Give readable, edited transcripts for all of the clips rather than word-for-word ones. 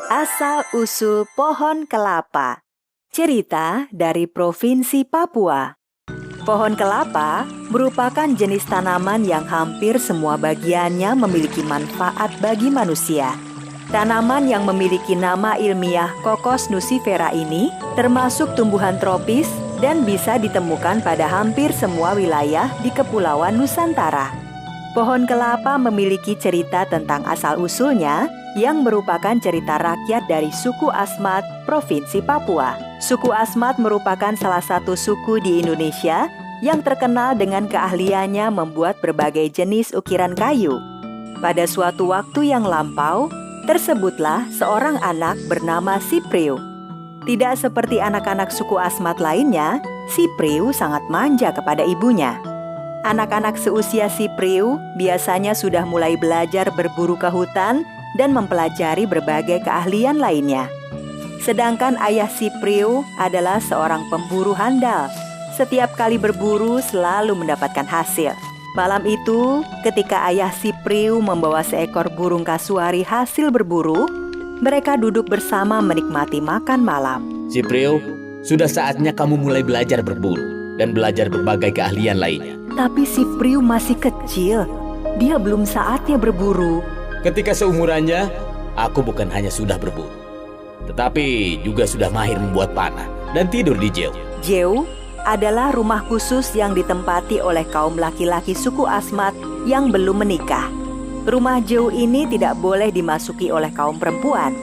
Asal-usul pohon kelapa. Cerita dari Provinsi Papua. Pohon kelapa merupakan jenis tanaman yang hampir semua bagiannya memiliki manfaat bagi manusia. Tanaman yang memiliki nama ilmiah Cocos nucifera ini termasuk tumbuhan tropis dan bisa ditemukan pada hampir semua wilayah di Kepulauan Nusantara. Pohon kelapa memiliki cerita tentang asal-usulnya yang merupakan cerita rakyat dari suku Asmat, Provinsi Papua. Suku Asmat merupakan salah satu suku di Indonesia yang terkenal dengan keahliannya membuat berbagai jenis ukiran kayu. Pada suatu waktu yang lampau, tersebutlah seorang anak bernama Sipriu. Tidak seperti anak-anak suku Asmat lainnya, Sipriu sangat manja kepada ibunya. Anak-anak seusia Sipriu biasanya sudah mulai belajar berburu ke hutan dan mempelajari berbagai keahlian lainnya. Sedangkan ayah Sipriu adalah seorang pemburu handal. Setiap kali berburu selalu mendapatkan hasil. Malam itu, ketika ayah Sipriu membawa seekor burung kasuari hasil berburu, mereka duduk bersama menikmati makan malam. Sipriu, sudah saatnya kamu mulai belajar berburu dan belajar berbagai keahlian lainnya. Tapi Sipriu masih kecil. Dia belum saatnya berburu. Ketika seumurannya, aku bukan hanya sudah berburu, tetapi juga sudah mahir membuat panah dan tidur di jeu. Jeu adalah rumah khusus yang ditempati oleh kaum laki-laki suku Asmat yang belum menikah. Rumah jeu ini tidak boleh dimasuki oleh kaum perempuan.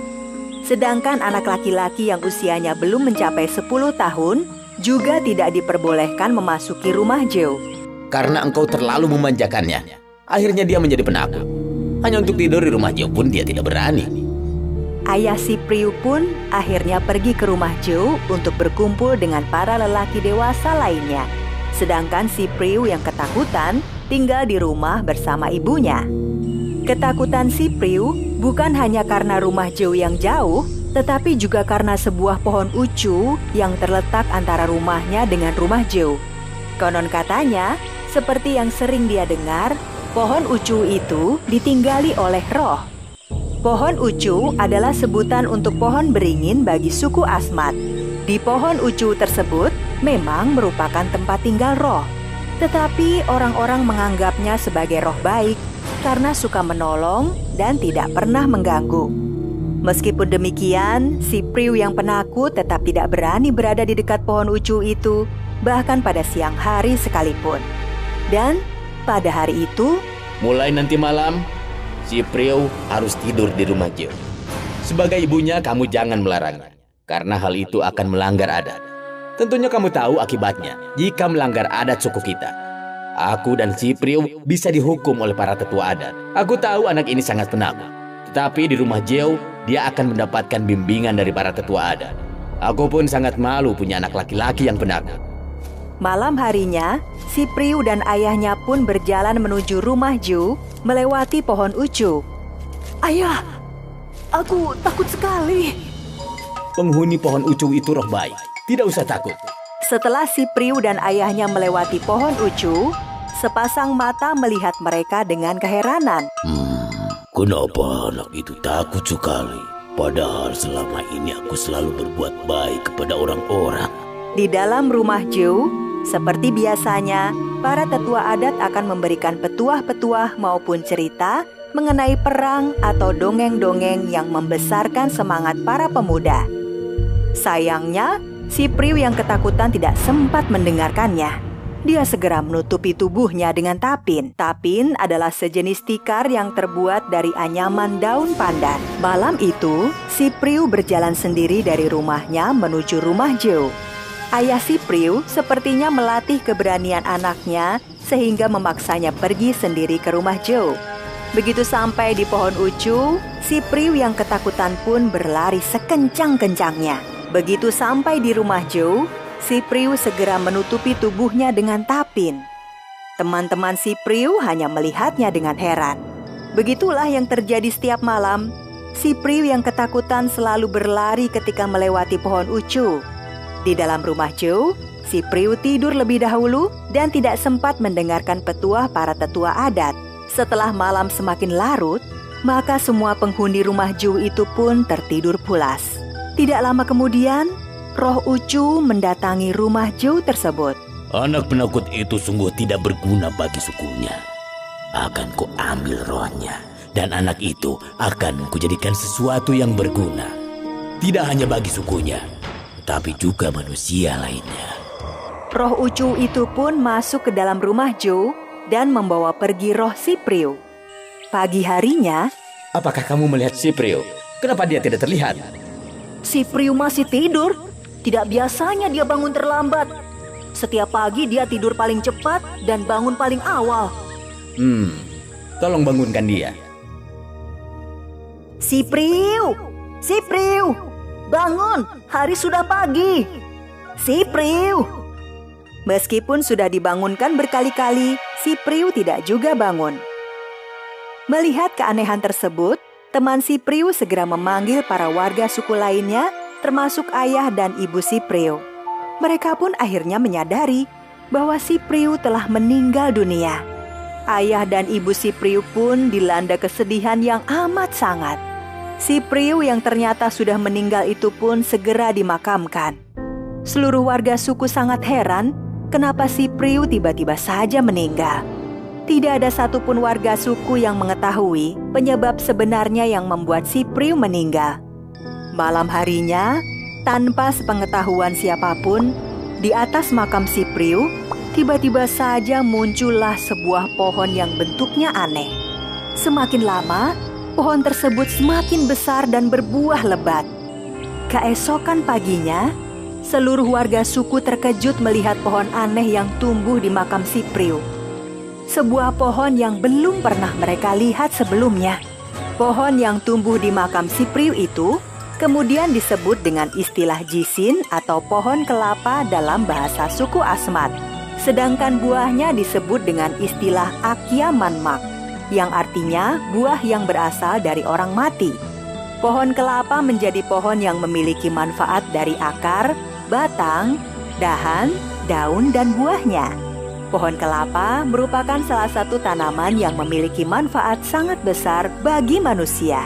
Sedangkan anak laki-laki yang usianya belum mencapai 10 tahun juga tidak diperbolehkan memasuki rumah jeu. Karena engkau terlalu memanjakannya, akhirnya dia menjadi penakut. Hanya untuk tidur di rumah jeu pun dia tidak berani. Ayah Sipriu pun akhirnya pergi ke rumah jeu untuk berkumpul dengan para lelaki dewasa lainnya. Sedangkan Sipriu yang ketakutan tinggal di rumah bersama ibunya. Ketakutan Sipriu bukan hanya karena rumah jeu yang jauh, tetapi juga karena sebuah pohon ucu yang terletak antara rumahnya dengan rumah jeu. Konon katanya, seperti yang sering dia dengar, pohon ucu itu ditinggali oleh roh. Pohon ucu adalah sebutan untuk pohon beringin bagi suku Asmat. Di pohon ucu tersebut memang merupakan tempat tinggal roh. Tetapi orang-orang menganggapnya sebagai roh baik karena suka menolong dan tidak pernah mengganggu. Meskipun demikian, Sipriu yang penakut tetap tidak berani berada di dekat pohon ucu itu, bahkan pada siang hari sekalipun. Dan pada hari itu, mulai nanti malam, Sipriu harus tidur di rumah jeu. Sebagai ibunya, kamu jangan melarangnya, karena hal itu akan melanggar adat. Tentunya kamu tahu akibatnya jika melanggar adat suku kita. Aku dan Sipriu bisa dihukum oleh para tetua adat. Aku tahu anak ini sangat penakut, tetapi di rumah jeu, dia akan mendapatkan bimbingan dari para tetua adat. Aku pun sangat malu punya anak laki-laki yang penakut. Malam harinya, Sipriu dan ayahnya pun berjalan menuju rumah jeu melewati pohon ucu. Ayah, aku takut sekali. Penghuni pohon ucu itu roh baik, tidak usah takut. Setelah Sipriu dan ayahnya melewati pohon ucu, sepasang mata melihat mereka dengan keheranan. Kenapa anak itu takut sekali? Padahal selama ini aku selalu berbuat baik kepada orang-orang. Di dalam rumah jeu, seperti biasanya, para tetua adat akan memberikan petuah-petuah maupun cerita mengenai perang atau dongeng-dongeng yang membesarkan semangat para pemuda. Sayangnya, Sipriu yang ketakutan tidak sempat mendengarkannya. Dia segera menutupi tubuhnya dengan tapin. Tapin adalah sejenis tikar yang terbuat dari anyaman daun pandan. Malam itu, Sipriu berjalan sendiri dari rumahnya menuju rumah jeu. Ayah Sipriu sepertinya melatih keberanian anaknya sehingga memaksanya pergi sendiri ke rumah jeu. Begitu sampai di pohon ucu, Sipriu yang ketakutan pun berlari sekencang-kencangnya. Begitu sampai di rumah jeu, Sipriu segera menutupi tubuhnya dengan tapin. Teman-teman Sipriu hanya melihatnya dengan heran. Begitulah yang terjadi setiap malam. Sipriu yang ketakutan selalu berlari ketika melewati pohon ucu. Di dalam rumah jeu, Sipriu tidur lebih dahulu dan tidak sempat mendengarkan petuah para tetua adat. Setelah malam semakin larut, Maka semua penghuni rumah Ju itu pun tertidur pulas. Tidak lama kemudian, roh Ucu mendatangi rumah Ju tersebut. Anak penakut itu sungguh tidak berguna bagi sukunya. Akan kuambil rohnya, dan anak itu akan kujadikan sesuatu yang berguna. Tidak hanya bagi sukunya, tapi juga manusia lainnya. Roh Ucu itu pun masuk ke dalam rumah Ju dan membawa pergi roh si Priu. Pagi harinya, Apakah kamu melihat si Priu? Kenapa dia tidak terlihat? si Priu masih tidur. Tidak biasanya dia bangun terlambat. Setiap pagi dia tidur paling cepat dan bangun paling awal. Tolong bangunkan dia. Si Priu! Si Priu! Bangun! Hari sudah pagi! Si Priu! Meskipun sudah dibangunkan berkali-kali, si Priu tidak juga bangun. Melihat keanehan tersebut, teman si Priu segera memanggil para warga suku lainnya, termasuk ayah dan ibu si Priu. Mereka pun akhirnya menyadari bahwa si Priu telah meninggal dunia. Ayah dan ibu si Priu pun dilanda kesedihan yang amat sangat. Si Priu yang ternyata sudah meninggal itu pun segera dimakamkan. Seluruh warga suku sangat heran kenapa si Priu tiba-tiba saja meninggal. Tidak ada satupun warga suku yang mengetahui penyebab sebenarnya yang membuat si Priu meninggal. Malam harinya, tanpa sepengetahuan siapapun, di atas makam si Priu, tiba-tiba saja muncullah sebuah pohon yang bentuknya aneh. Semakin lama, pohon tersebut semakin besar dan berbuah lebat. Keesokan paginya, seluruh warga suku terkejut melihat pohon aneh yang tumbuh di makam si Priu. Sebuah pohon yang belum pernah mereka lihat sebelumnya. Pohon yang tumbuh di makam si Priu itu kemudian disebut dengan istilah jisin atau pohon kelapa dalam bahasa suku Asmat. Sedangkan buahnya disebut dengan istilah Akya Manmak, yang artinya buah yang berasal dari orang mati. Pohon kelapa menjadi pohon yang memiliki manfaat dari akar, batang, dahan, daun, dan buahnya. Pohon kelapa merupakan salah satu tanaman yang memiliki manfaat sangat besar bagi manusia.